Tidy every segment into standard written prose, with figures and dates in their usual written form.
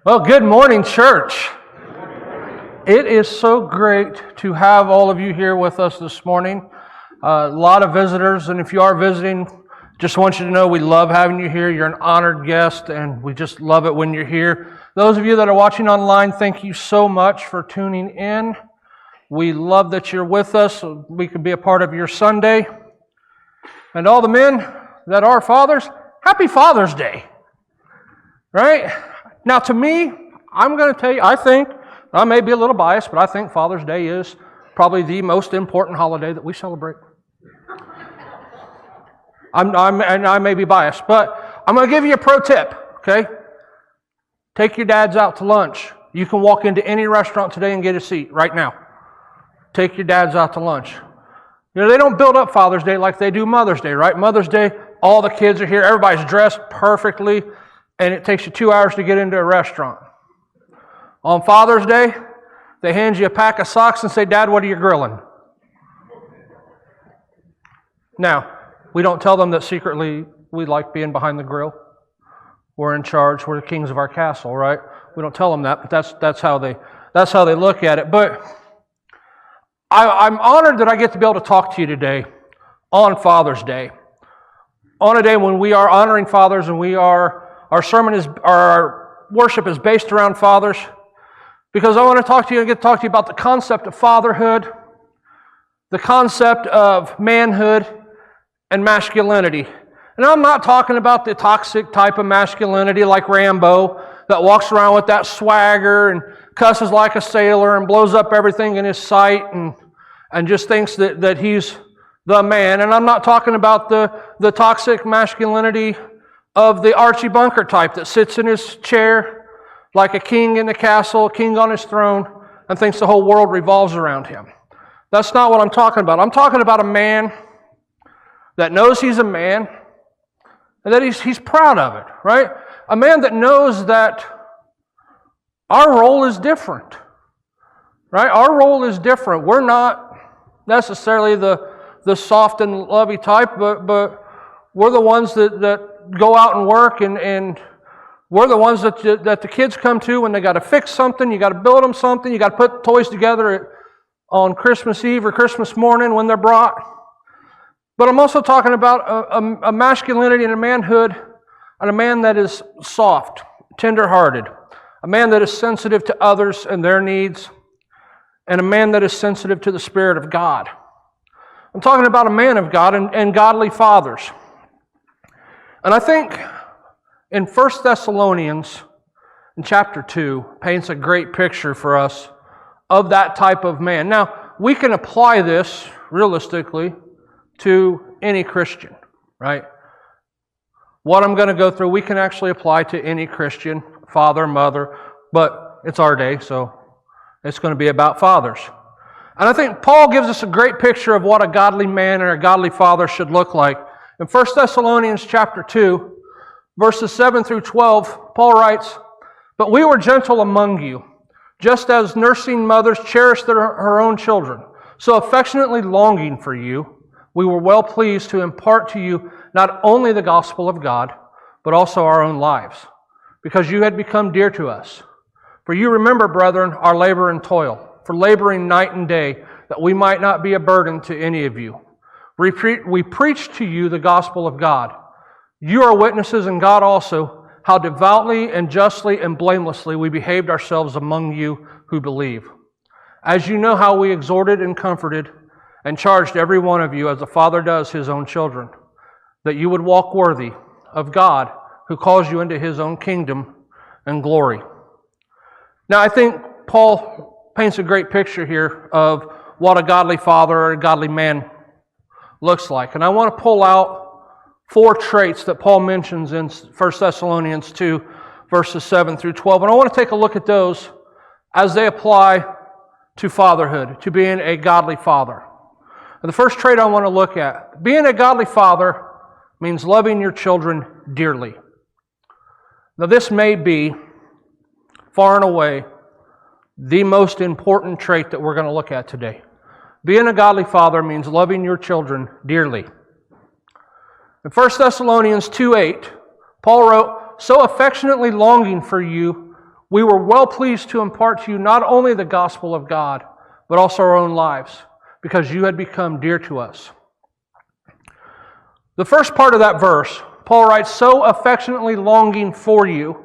Well, good morning, church. It is so great to have all of you here with us this morning. A lot of visitors, and if you are visiting, just want you to know we love having you here. You're an honored guest, and we just love it when you're here. Those of you that are watching online, thank you so much for tuning in. We love that you're with us so we can be a part of your Sunday. And all the men that are fathers, happy Father's Day. Right? Now, to me, I'm going to tell you, I think, I may be a little biased, but I think Father's Day is probably the most important holiday that we celebrate. And I may be biased, but I'm going to give you a pro tip, okay? Take your dads out to lunch. You can walk into any restaurant today and get a seat right now. Take your dads out to lunch. You know, they don't build up Father's Day like they do Mother's Day, right? Mother's Day, all the kids are here, everybody's dressed perfectly, and it takes you 2 hours to get into a restaurant. On Father's Day, they hand you a pack of socks and say, "Dad, what are you grilling?" Now, we don't tell them that secretly we like being behind the grill. We're in charge. We're the kings of our castle, right? We don't tell them that, but that's how they look at it. But I'm honored that I get to be able to talk to you today on Father's Day, on a day when we are honoring fathers, and our worship is based around fathers, because I want to talk to you and get to talk to you about the concept of fatherhood, the concept of manhood and masculinity. And I'm not talking about the toxic type of masculinity like Rambo that walks around with that swagger and cusses like a sailor and blows up everything in his sight and just thinks that he's the man. And I'm not talking about the toxic masculinity of the Archie Bunker type that sits in his chair like a king in the castle, a king on his throne, and thinks the whole world revolves around him. That's not what I'm talking about. I'm talking about a man that knows he's a man and that he's proud of it, right? A man that knows that our role is different, right? Our role is different. We're not necessarily the soft and lovey type, but we're the ones that go out and work, and we're the ones that the kids come to when they got to fix something, you got to build them something, you got to put toys together on Christmas Eve or Christmas morning when they're brought. But I'm also talking about a masculinity and a manhood, and a man that is soft, tender-hearted, a man that is sensitive to others and their needs, and a man that is sensitive to the Spirit of God. I'm talking about a man of God and godly fathers. And I think in 1 Thessalonians, in chapter 2, paints a great picture for us of that type of man. Now, we can apply this realistically to any Christian, right? What I'm going to go through, we can actually apply to any Christian, father, mother, but it's our day, so it's going to be about fathers. And I think Paul gives us a great picture of what a godly man or a godly father should look like. In 1 Thessalonians chapter 2, verses 7 through 12, Paul writes, "But we were gentle among you, just as nursing mothers cherish her own children. So affectionately longing for you, we were well pleased to impart to you not only the gospel of God, but also our own lives, because you had become dear to us. For you remember, brethren, our labor and toil, for laboring night and day, that we might not be a burden to any of you. We preach to you the gospel of God. You are witnesses, and God also, how devoutly and justly and blamelessly we behaved ourselves among you who believe. As you know how we exhorted and comforted and charged every one of you as a father does his own children, that you would walk worthy of God who calls you into his own kingdom and glory." Now, I think Paul paints a great picture here of what a godly father or a godly man looks like. And I want to pull out 4 traits that Paul mentions in 1 Thessalonians 2, verses 7 through 12. And I want to take a look at those as they apply to fatherhood, to being a godly father. And the first trait I want to look at, being a godly father means loving your children dearly. Now, this may be far and away the most important trait that we're going to look at today. Being a godly father means loving your children dearly. In 1 Thessalonians 2:8, Paul wrote, "So affectionately longing for you, we were well pleased to impart to you not only the gospel of God, but also our own lives, because you had become dear to us. The first part of that verse, Paul writes, so affectionately longing for you.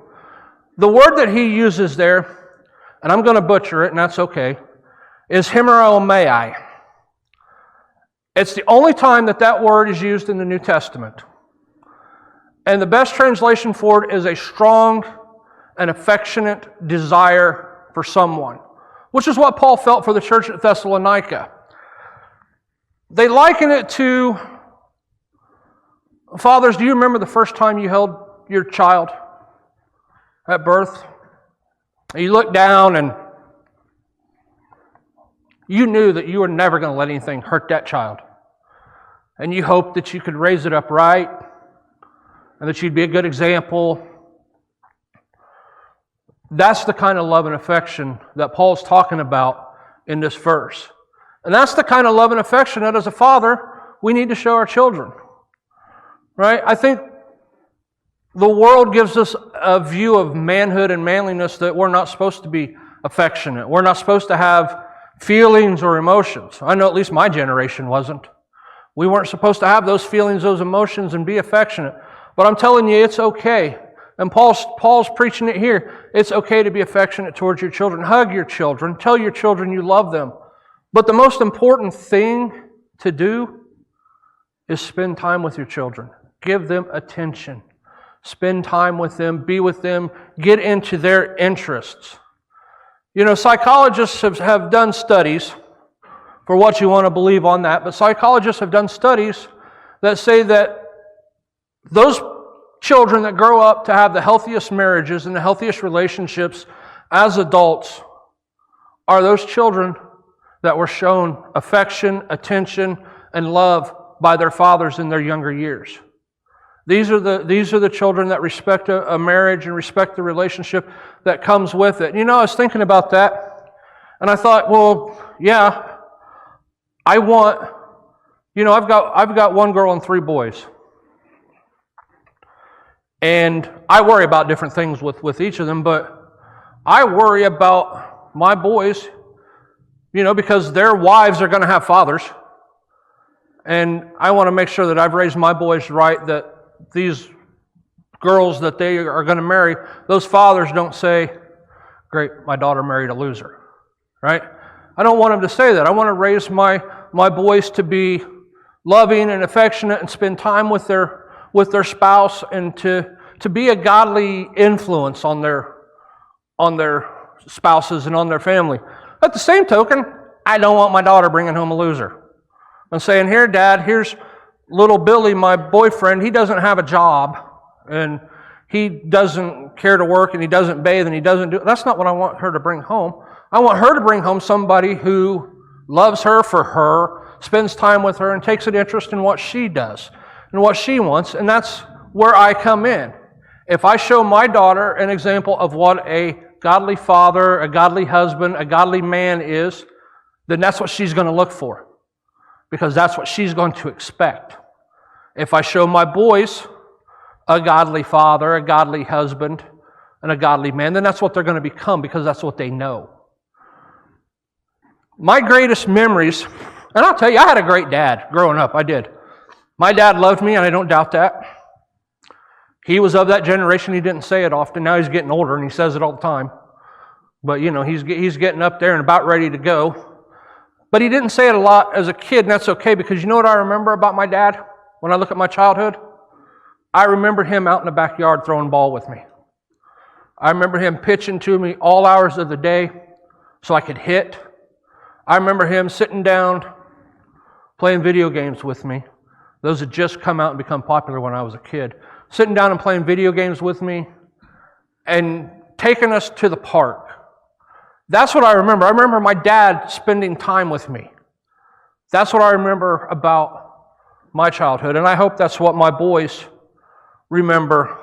The word that he uses there, and I'm going to butcher it, and that's okay, is hemeromai. It's the only time that that word is used in the New Testament. And the best translation for it is a strong and affectionate desire for someone, which is what Paul felt for the church at Thessalonica. They liken it to, fathers, do you remember the first time you held your child at birth? You looked down and you knew that you were never going to let anything hurt that child. And you hoped that you could raise it up right and that you'd be a good example. That's the kind of love and affection that Paul's talking about in this verse. And that's the kind of love and affection that as a father, we need to show our children. Right? I think the world gives us a view of manhood and manliness that we're not supposed to be affectionate. We're not supposed to have feelings or emotions. I know at least my generation wasn't. We weren't supposed to have those feelings, those emotions, and be affectionate. But I'm telling you, it's okay. And Paul's preaching it here. It's okay to be affectionate towards your children. Hug your children. Tell your children you love them. But the most important thing to do is spend time with your children. Give them attention. Spend time with them. Be with them. Get into their interests. You know, psychologists have done studies, for what you want to believe on that, but psychologists have done studies that say that those children that grow up to have the healthiest marriages and the healthiest relationships as adults are those children that were shown affection, attention, and love by their fathers in their younger years. These are the children that respect a marriage and respect the relationship that comes with it. You know, I was thinking about that, and I thought, well, yeah, I've got one girl and 3 boys. And I worry about different things with each of them, but I worry about my boys, you know, because their wives are going to have fathers. And I want to make sure that I've raised my boys right, that these girls that they are going to marry, those fathers don't say, great, my daughter married a loser, right? I don't want them to say that. I want to raise my boys to be loving and affectionate and spend time with their spouse and to be a godly influence on their spouses and on their family. At the same token, I don't want my daughter bringing home a loser. I'm saying, here, Dad, here's little Billy, my boyfriend. He doesn't have a job, and he doesn't care to work, and he doesn't bathe, and he doesn't do... That's not what I want her to bring home. I want her to bring home somebody who loves her for her, spends time with her, and takes an interest in what she does and what she wants, and that's where I come in. If I show my daughter an example of what a godly father, a godly husband, a godly man is, then that's what she's going to look for, because that's what she's going to expect. If I show my boys a godly father, a godly husband, and a godly man, then that's what they're going to become, because that's what they know. My greatest memories, and I'll tell you, I had a great dad growing up. I did. My dad loved me, and I don't doubt that. He was of that generation. He didn't say it often. Now he's getting older, and he says it all the time. But, you know, he's getting up there and about ready to go. But he didn't say it a lot as a kid, and that's okay, because you know what I remember about my dad when I look at my childhood? I remember him out in the backyard throwing ball with me. I remember him pitching to me all hours of the day so I could hit. I remember him sitting down playing video games with me. Those had just come out and become popular when I was a kid. Sitting down and playing video games with me and taking us to the park. That's what I remember. I remember my dad spending time with me. That's what I remember about my childhood, and I hope that's what my boys remember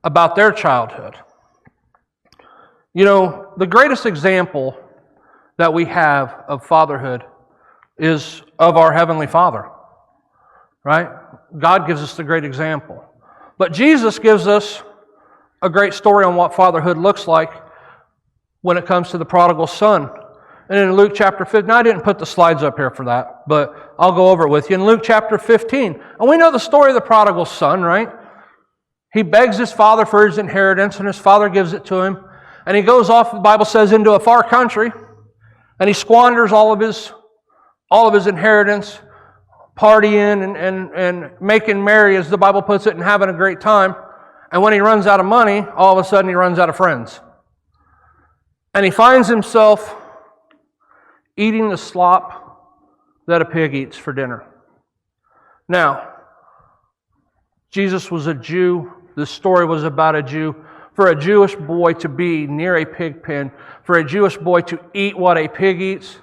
about their childhood. You know, the greatest example that we have of fatherhood is of our Heavenly Father, right? God gives us the great example. But Jesus gives us a great story on what fatherhood looks like when it comes to the prodigal son. And in Luke chapter 15, now I didn't put the slides up here for that, but I'll go over it with you. In Luke chapter 15, and we know the story of the prodigal son, right? He begs his father for his inheritance, and his father gives it to him. And he goes off, the Bible says, into a far country, and he squanders all of his inheritance, partying and making merry, as the Bible puts it, and having a great time. And when he runs out of money, all of a sudden he runs out of friends. And he finds himself eating the slop that a pig eats for dinner. Now, Jesus was a Jew. This story was about a Jew. For a Jewish boy to be near a pig pen, for a Jewish boy to eat what a pig eats,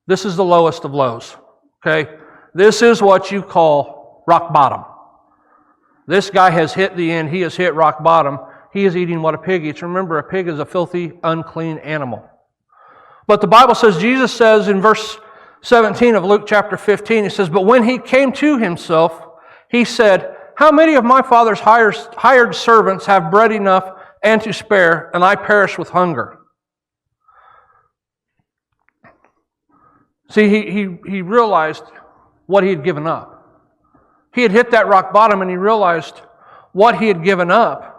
this is the lowest of lows. Okay? This is what you call rock bottom. This guy has hit the end. He has hit rock bottom. He is eating what a pig eats. Remember, a pig is a filthy, unclean animal. But the Bible says, Jesus says in verse 17 of Luke chapter 15, he says, "But when he came to himself, he said, 'How many of my father's hired servants have bread enough and to spare, and I perish with hunger?'" See, he realized what he had given up. He had hit that rock bottom, and he realized what he had given up.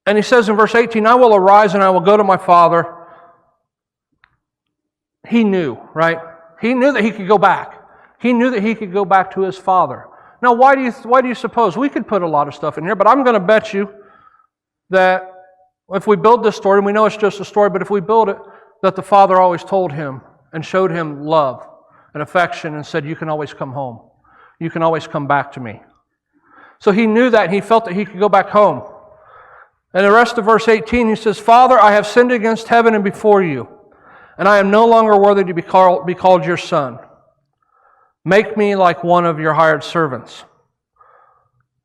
And he says in verse 18, "I will arise and I will go to my father." He knew, right? He knew that he could go back. He knew that he could go back to his father. Now, why do you suppose? We could put a lot of stuff in here, but I'm going to bet you that if we build this story, and we know it's just a story, but if we build it, that the father always told him and showed him love and affection and said, "You can always come home. You can always come back to me." So he knew that, and he felt that he could go back home. And the rest of verse 18, he says, "Father, I have sinned against heaven and before you, and I am no longer worthy to be called your son. Make me like one of your hired servants."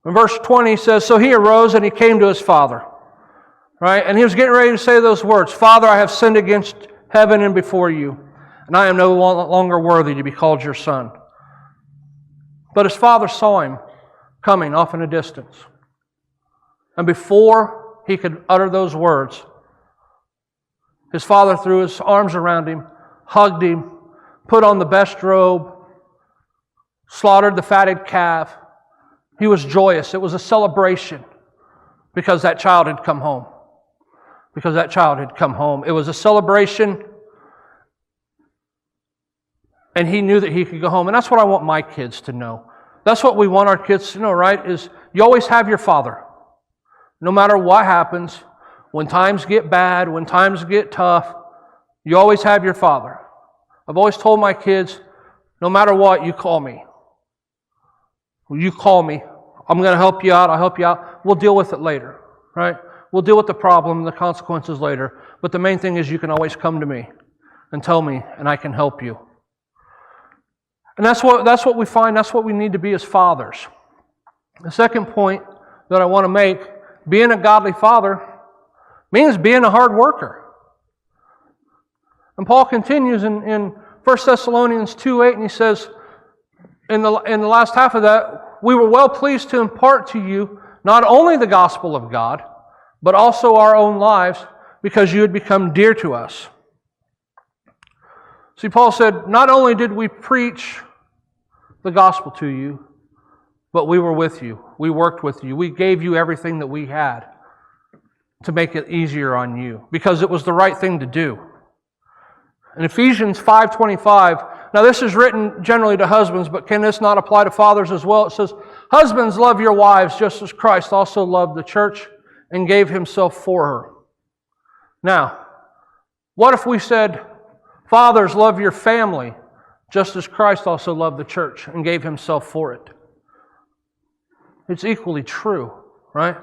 In verse 20 says, "So he arose and he came to his father." Right? And he was getting ready to say those words, "Father, I have sinned against heaven and before you, and I am no longer worthy to be called your son." But his father saw him coming off in a distance. And before he could utter those words, his father threw his arms around him, hugged him, put on the best robe, slaughtered the fatted calf. He was joyous. It was a celebration because that child had come home. Because that child had come home. It was a celebration, and he knew that he could go home. And that's what I want my kids to know. That's what we want our kids to know, right? Is you always have your father. No matter what happens, when times get bad, when times get tough, you always have your father. I've always told my kids, no matter what, you call me. You call me. I'm going to help you out. I'll help you out. We'll deal with it later, right? We'll deal with the problem and the consequences later. But the main thing is you can always come to me and tell me, and I can help you. And that's what we find. That's what we need to be as fathers. The second point that I want to make, being a godly father means being a hard worker. And Paul continues in 1 Thessalonians 2:8, and he says, in the last half of that, "We were well pleased to impart to you not only the gospel of God, but also our own lives, because you had become dear to us." See, Paul said, not only did we preach the gospel to you, but we were with you. We worked with you. We gave you everything that we had to make it easier on you, because it was the right thing to do. In Ephesians 5:25, now this is written generally to husbands, but can this not apply to fathers as well? It says, "Husbands, love your wives just as Christ also loved the church and gave himself for her." Now, what if we said, "Fathers, love your family just as Christ also loved the church and gave himself for it"? It's equally true, right?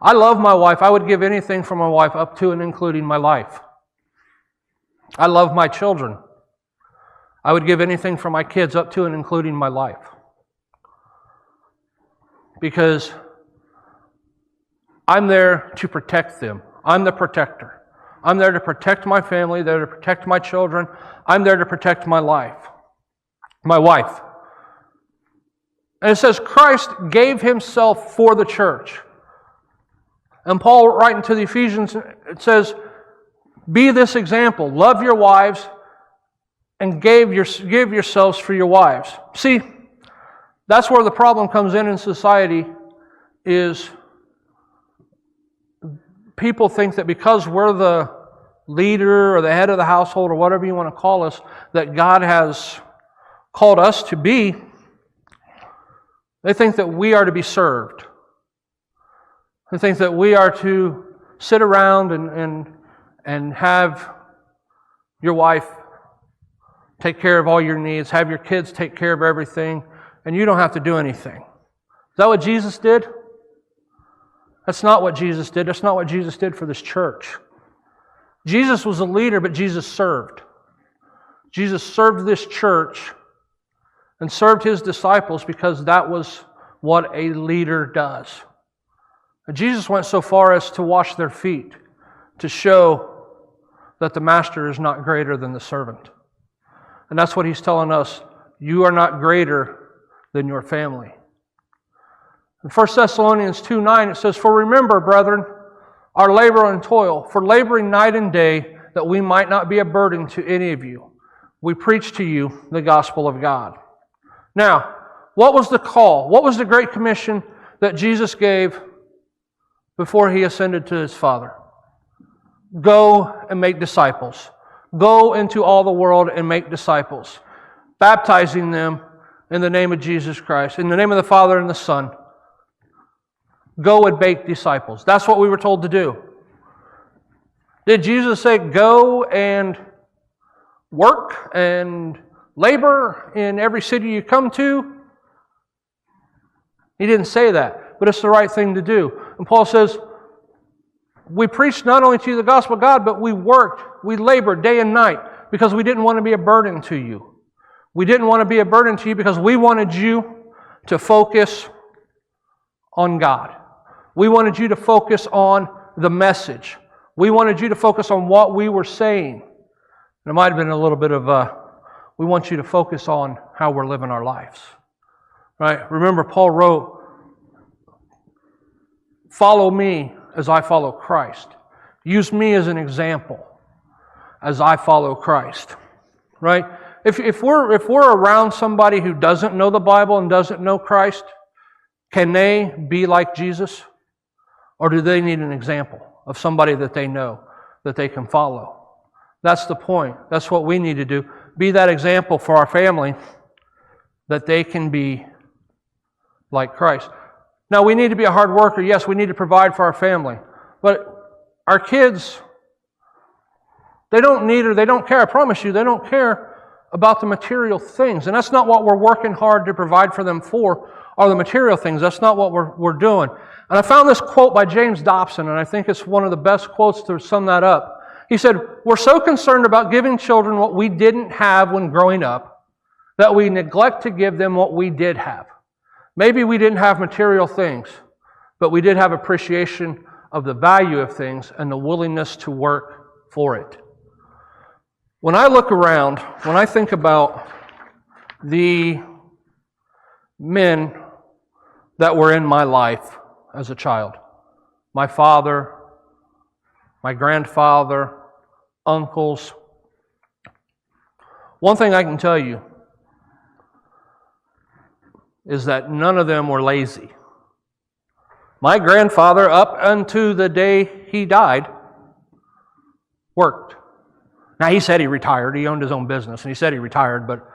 I love my wife. I would give anything for my wife up to and including my life. I love my children. I would give anything for my kids up to and including my life. Because I'm there to protect them. I'm the protector. I'm there to protect my family, there to protect my children. I'm there to protect my life, my wife. And it says Christ gave himself for the church. And Paul, writing to the Ephesians, it says, be this example. Love your wives and give yourselves for your wives. See, that's where the problem comes in society, is people think that because we're the leader or the head of the household or whatever you want to call us, that God has called us to be. They think that we are to be served. They think that we are to sit around and have your wife take care of all your needs, have your kids take care of everything, and you don't have to do anything. Is that what Jesus did? That's not what Jesus did. That's not what Jesus did for this church. Jesus was a leader, but Jesus served. Jesus served this church and served His disciples because that was what a leader does. And Jesus went so far as to wash their feet to show that the master is not greater than the servant. And that's what He's telling us. You are not greater than your family. In 1 Thessalonians 2:9 it says, for remember, brethren, our labor and toil, for laboring night and day, that we might not be a burden to any of you. We preach to you the gospel of God. Now, what was the call? What was the Great Commission that Jesus gave before He ascended to His Father? Go and make disciples. Go into all the world and make disciples, baptizing them in the name of Jesus Christ, in the name of the Father and the Son. Go and make disciples. That's what we were told to do. Did Jesus say, go and work and labor in every city you come to? He didn't say that, but it's the right thing to do. And Paul says, we preached not only to you the gospel of God, but we worked, we labored day and night because we didn't want to be a burden to you. We didn't want to be a burden to you because we wanted you to focus on God. We wanted you to focus on the message. We wanted you to focus on what we were saying. And it might have been a little bit of we want you to focus on how we're living our lives. Right? Remember, Paul wrote, follow me as I follow Christ. Use me as an example as I follow Christ. Right? If we're around somebody who doesn't know the Bible and doesn't know Christ, can they be like Jesus? Or do they need an example of somebody that they know, that they can follow? That's the point. That's what we need to do. Be that example for our family, that they can be like Christ. Now, we need to be a hard worker. Yes, we need to provide for our family. But our kids, they don't need or they don't care. I promise you, they don't care about the material things. And that's not what we're working hard to provide for them for, are the material things. That's not what we're doing. And I found this quote by James Dobson, and I think it's one of the best quotes to sum that up. He said, we're so concerned about giving children what we didn't have when growing up that we neglect to give them what we did have. Maybe we didn't have material things, but we did have appreciation of the value of things and the willingness to work for it. When I look around, when I think about the men that were in my life as a child, my father, my grandfather, uncles, one thing I can tell you is that none of them were lazy. My grandfather, up unto the day he died, worked. Now, he said he retired. He owned his own business, and he said he retired, but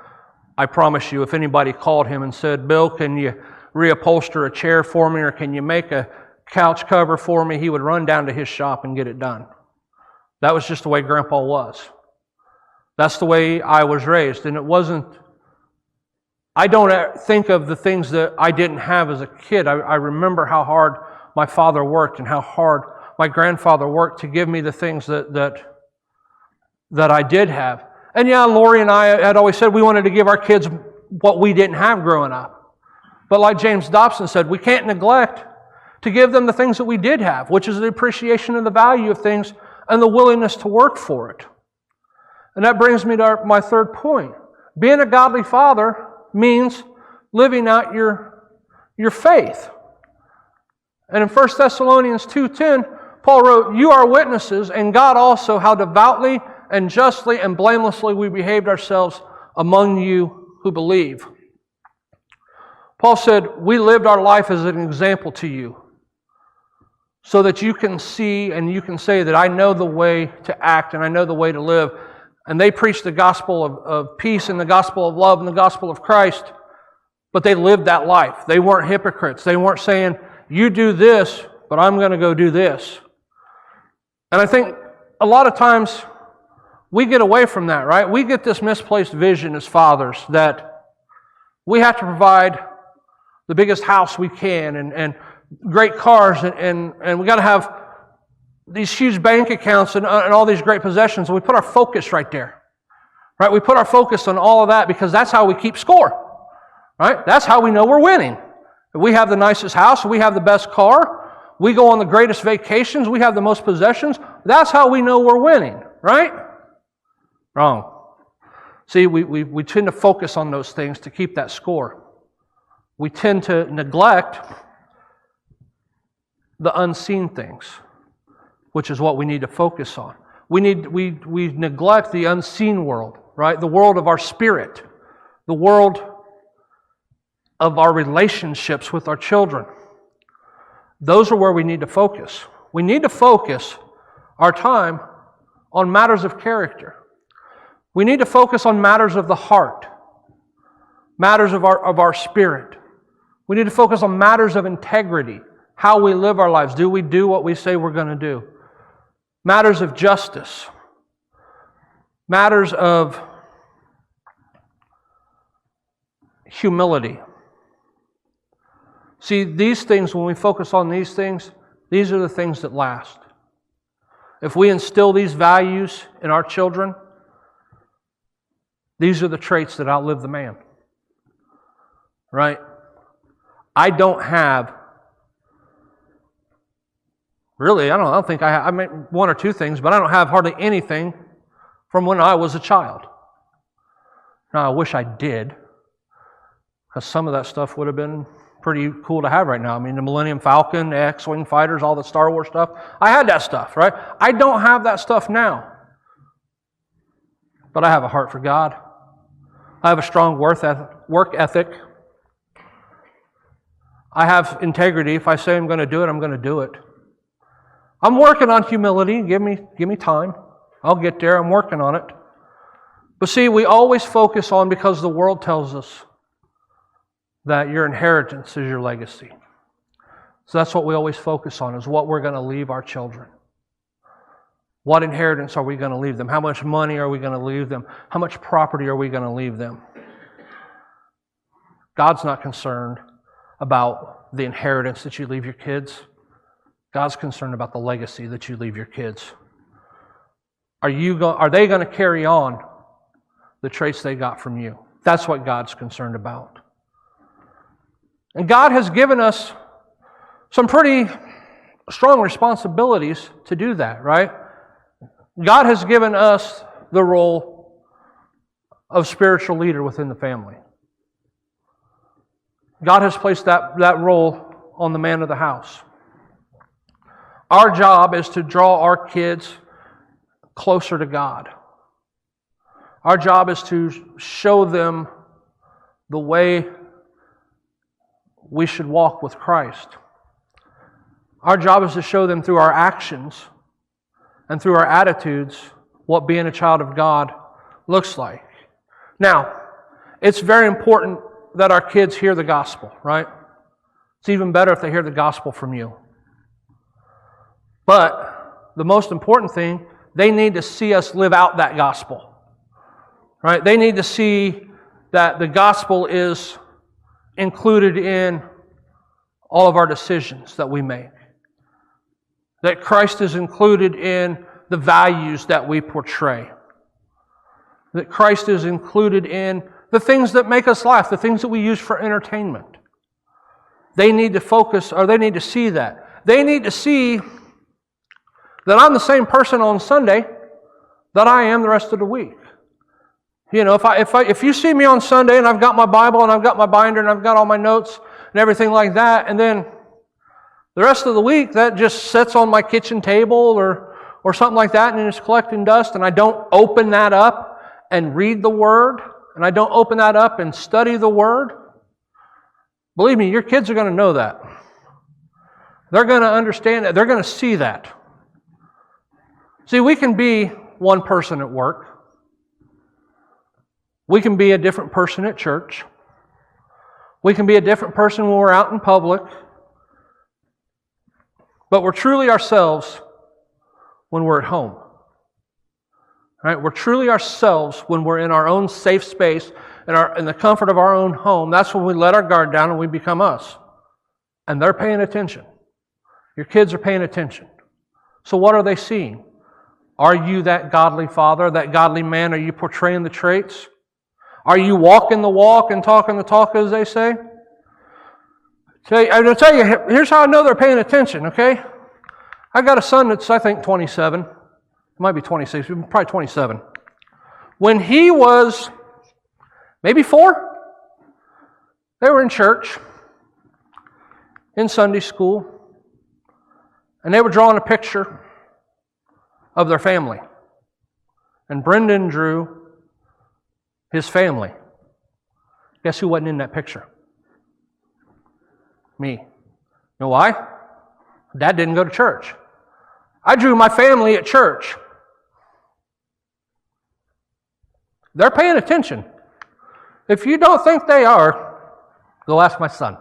I promise you, if anybody called him and said, Bill, can you reupholster a chair for me, or can you make a couch cover for me, he would run down to his shop and get it done. That was just the way Grandpa was. That's the way I was raised, and it wasn't... I don't think of the things that I didn't have as a kid. I remember how hard my father worked and how hard my grandfather worked to give me the things that I did have. And yeah, Lori and I had always said we wanted to give our kids what we didn't have growing up. But like James Dobson said, we can't neglect to give them the things that we did have, which is the appreciation and the value of things and the willingness to work for it. And that brings me to my third point. Being a godly father means living out your faith. And in 1 Thessalonians 2:10, Paul wrote, "You are witnesses, and God also, how devoutly and justly and blamelessly we behaved ourselves among you who believe." Paul said, we lived our life as an example to you, so that you can see and you can say that I know the way to act and I know the way to live. And they preached the gospel of peace and the gospel of love and the gospel of Christ, but they lived that life. They weren't hypocrites. They weren't saying, you do this, but I'm going to go do this. And I think a lot of times we get away from that, right? We get this misplaced vision as fathers that we have to provide the biggest house we can and great cars and we got to have these huge bank accounts and all these great possessions, and we put our focus right there. Right? We put our focus on all of that because that's how we keep score. Right? That's how we know we're winning. If we have the nicest house, we have the best car, we go on the greatest vacations, we have the most possessions, that's how we know we're winning. Right? Wrong. See, we tend to focus on those things to keep that score. We tend to neglect the unseen things, which is what we need to focus on. We neglect the unseen world, right? The world of our spirit, the world of our relationships with our children. Those are where we need to focus. We need to focus our time on matters of character. We need to focus on matters of the heart, matters of our spirit. We need to focus on matters of integrity, how we live our lives. Do we do what we say we're going to do? Matters of justice, matters of humility. See, these things, when we focus on these things, these are the things that last. If we instill these values in our children, these are the traits that outlive the man. Right? I don't have, really, I don't think I have, I mean, one or two things, but I don't have hardly anything from when I was a child. Now, I wish I did, because some of that stuff would have been pretty cool to have right now. I mean, the Millennium Falcon, the X-Wing fighters, all the Star Wars stuff. I had that stuff, right? I don't have that stuff now. But I have a heart for God. I have a strong work ethic. I have integrity. If I say I'm going to do it, I'm going to do it. I'm working on humility. Give me time. I'll get there. I'm working on it. But see, we always focus on, because the world tells us that your inheritance is your legacy. So that's what we always focus on, is what we're going to leave our children. What inheritance are we going to leave them? How much money are we going to leave them? How much property are we going to leave them? God's not concerned about the inheritance that you leave your kids. God's concerned about the legacy that you leave your kids. Are they going to carry on the traits they got from you? That's what God's concerned about. And God has given us some pretty strong responsibilities to do that, right? God has given us the role of spiritual leader within the family. God has placed that role on the man of the house. Our job is to draw our kids closer to God. Our job is to show them the way we should walk with Christ. Our job is to show them through our actions and through our attitudes what being a child of God looks like. Now, it's very important that our kids hear the gospel, right? It's even better if they hear the gospel from you. But the most important thing, they need to see us live out that gospel. Right? They need to see that the gospel is included in all of our decisions that we make. That Christ is included in the values that we portray. That Christ is included in the things that make us laugh, the things that we use for entertainment. They need to focus, or they need to see that. They need to see that I'm the same person on Sunday that I am the rest of the week. You know, if you see me on Sunday and I've got my Bible and I've got my binder and I've got all my notes and everything like that, and then The rest of the week, that just sits on my kitchen table or something like that, and it's collecting dust, and I don't open that up and read the Word, and I don't open that up and study the Word. Believe me, your kids are going to know that. They're going to understand that. They're going to see that. See, we can be one person at work. We can be a different person at church. We can be a different person when we're out in public. But we're truly ourselves when we're at home. Right? We're truly ourselves when we're in our own safe space, in the comfort of our own home. That's when we let our guard down and we become us. And they're paying attention. Your kids are paying attention. So what are they seeing? Are you that godly father, that godly man? Are you portraying the traits? Are you walking the walk and talking the talk, as they say? I'm going to tell you, here's how I know they're paying attention, okay? I got a son that's, I think, 27. It might be 26, probably 27. When he was maybe 4, they were in church, in Sunday school, and they were drawing a picture of their family. And Brendan drew his family. Guess who wasn't in that picture? Me. You know why? Dad didn't go to church. I drew my family at church. They're paying attention. If you don't think they are, go ask my son.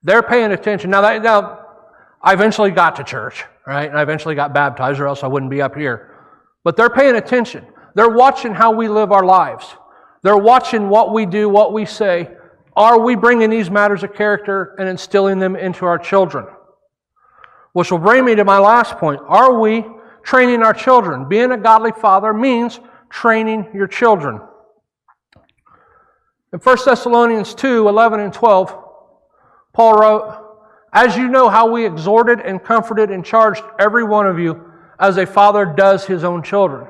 They're paying attention. Now I eventually got to church, right? And I eventually got baptized, or else I wouldn't be up here. But they're paying attention. They're watching how we live our lives. They're watching what we do, what we say. Are we bringing these matters of character and instilling them into our children? Which will bring me to my last point. Are we training our children? Being a godly father means training your children. In 1 Thessalonians 2, 11 and 12, Paul wrote, "As you know how we exhorted and comforted and charged every one of you as a father does his own children,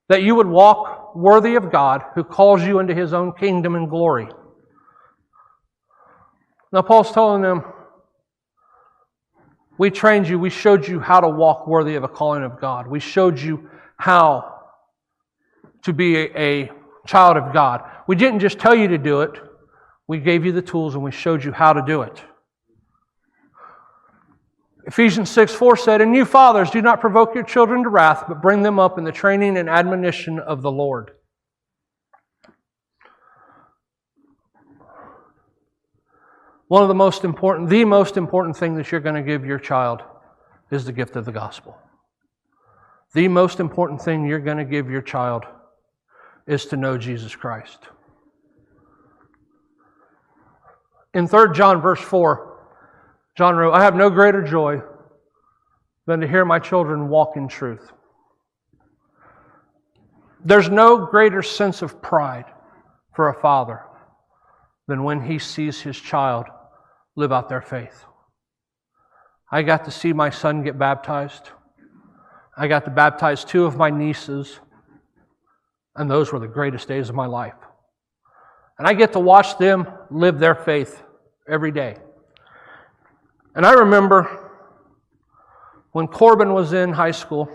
that you would walk worthy of God who calls you into his own kingdom and glory." Now Paul's telling them, we trained you, we showed you how to walk worthy of a calling of God. We showed you how to be a child of God. We didn't just tell you to do it, we gave you the tools and we showed you how to do it. Ephesians 6:4 said, "And you fathers, do not provoke your children to wrath, but bring them up in the training and admonition of the Lord." One of the most important thing that you're going to give your child is the gift of the gospel. The most important thing you're going to give your child is to know Jesus Christ. In 3 John verse 4, John wrote, "I have no greater joy than to hear my children walk in truth." There's no greater sense of pride for a father than when he sees his child live out their faith. I got to see my son get baptized. I got to baptize 2 of my nieces, and those were the greatest days of my life. And I get to watch them live their faith every day. And I remember when Corbin was in high school,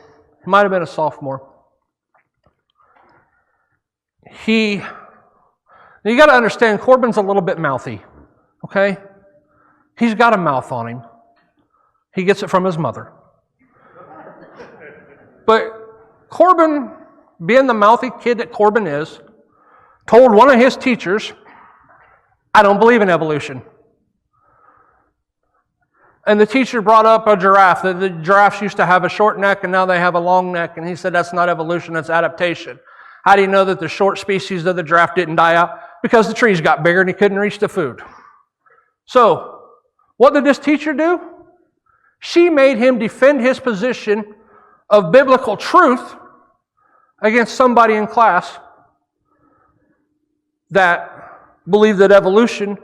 he might have been a sophomore. You got to understand, Corbin's a little bit mouthy, okay? He's got a mouth on him. He gets it from his mother. But Corbin, being the mouthy kid that Corbin is, told one of his teachers, "I don't believe in evolution." And the teacher brought up a giraffe. The giraffes used to have a short neck and now they have a long neck. And he said, "That's not evolution, that's adaptation." How do you know that the short species of the giraffe didn't die out? Because the trees got bigger and he couldn't reach the food. So, what did this teacher do? She made him defend his position of biblical truth against somebody in class that believed that evolution,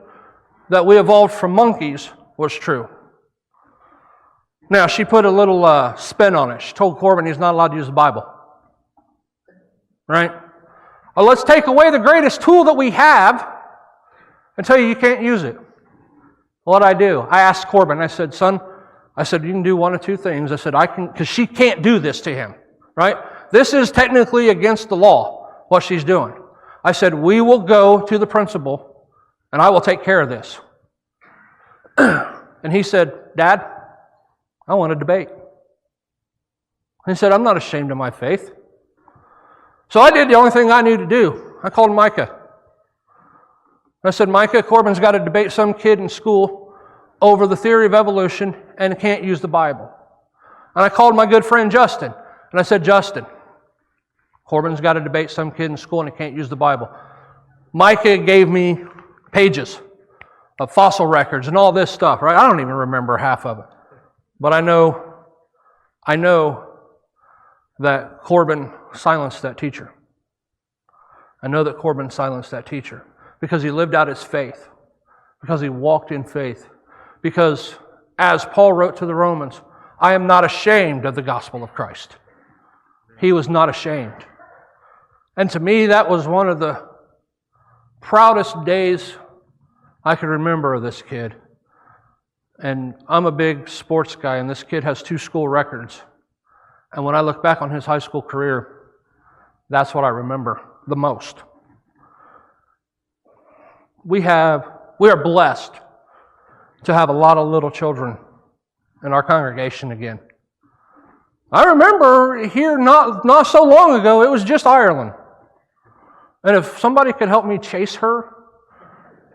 that we evolved from monkeys, was true. Now, she put a little spin on it. She told Corbin he's not allowed to use the Bible. Right? Well, let's take away the greatest tool that we have and tell you can't use it. What did I do? I asked Corbin, I said, son, I said, you can do one of two things. I said, because she can't do this to him, right? This is technically against the law, what she's doing. I said, we will go to the principal, and I will take care of this. And he said, Dad, I want to debate. He said, I'm not ashamed of my faith. So I did the only thing I knew to do. I called Micah. I said, Micah, Corbin's got to debate some kid in school over the theory of evolution and can't use the Bible. And I called my good friend Justin. And I said, Justin, Corbin's got to debate some kid in school and he can't use the Bible. Micah gave me pages of fossil records and all this stuff, right? I don't even remember half of it. But I know that Corbin silenced that teacher. I know that Corbin silenced that teacher because he lived out his faith, because he walked in faith, because as Paul wrote to the Romans, I am not ashamed of the gospel of Christ. He was not ashamed. And to me, that was one of the proudest days I could remember of this kid. And I'm a big sports guy, and this kid has 2 school records. And when I look back on his high school career, that's what I remember the most. We are blessed to have a lot of little children in our congregation again. I remember here not so long ago, it was just Ireland. And if somebody could help me chase her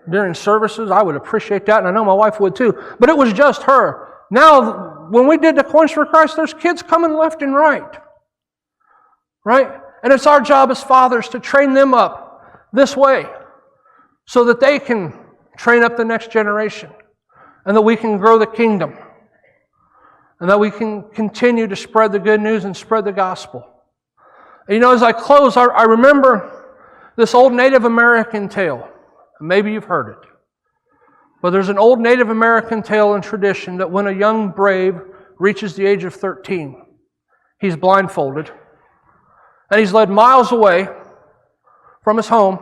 during services, I would appreciate that, and I know my wife would too. But it was just her. Now, when we did the Coins for Christ, there's kids coming left and right. Right? And it's our job as fathers to train them up this way so that they can train up the next generation and that we can grow the kingdom and that we can continue to spread the good news and spread the gospel. And as I close, I remember this old Native American tale. Maybe you've heard it. But there's an old Native American tale and tradition that when a young brave reaches the age of 13, he's blindfolded and he's led miles away from his home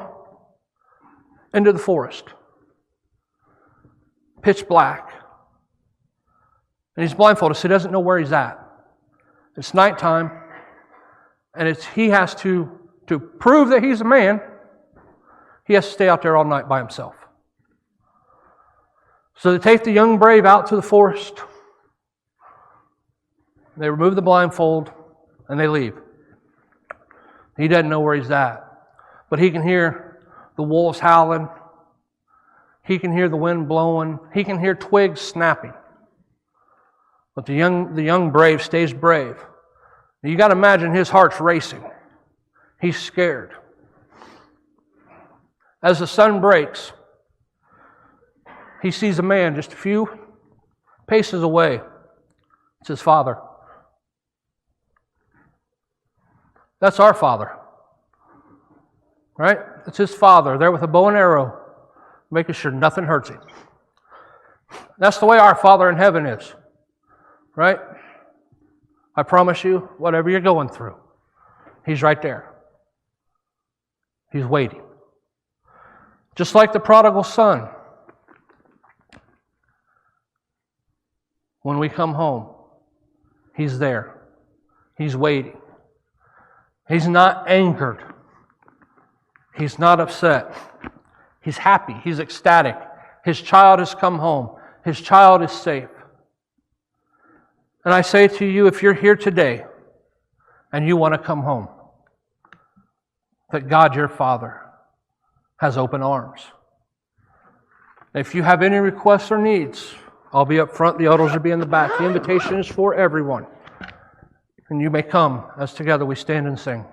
into the forest. Pitch black. And he's blindfolded, so he doesn't know where he's at. It's nighttime, and he has to prove that he's a man, he has to stay out there all night by himself. So they take the young brave out to the forest. They remove the blindfold, and they leave. He doesn't know where he's at. But he can hear the wolves howling. He can hear the wind blowing. He can hear twigs snapping. But the young brave stays brave. You got to imagine his heart's racing. He's scared. As the sun breaks, he sees a man just a few paces away. It's his father. That's our Father. Right? It's his Father there with a bow and arrow, making sure nothing hurts him. That's the way our Father in heaven is. Right? I promise you, whatever you're going through, he's right there. He's waiting. Just like the prodigal son. When we come home, he's there. He's waiting. He's not angered. He's not upset. He's happy. He's ecstatic. His child has come home. His child is safe. And I say to you, if you're here today and you want to come home, that God, your Father, has open arms. If you have any requests or needs, I'll be up front. The elders will be in the back. The invitation is for everyone. And you may come as together we stand and sing.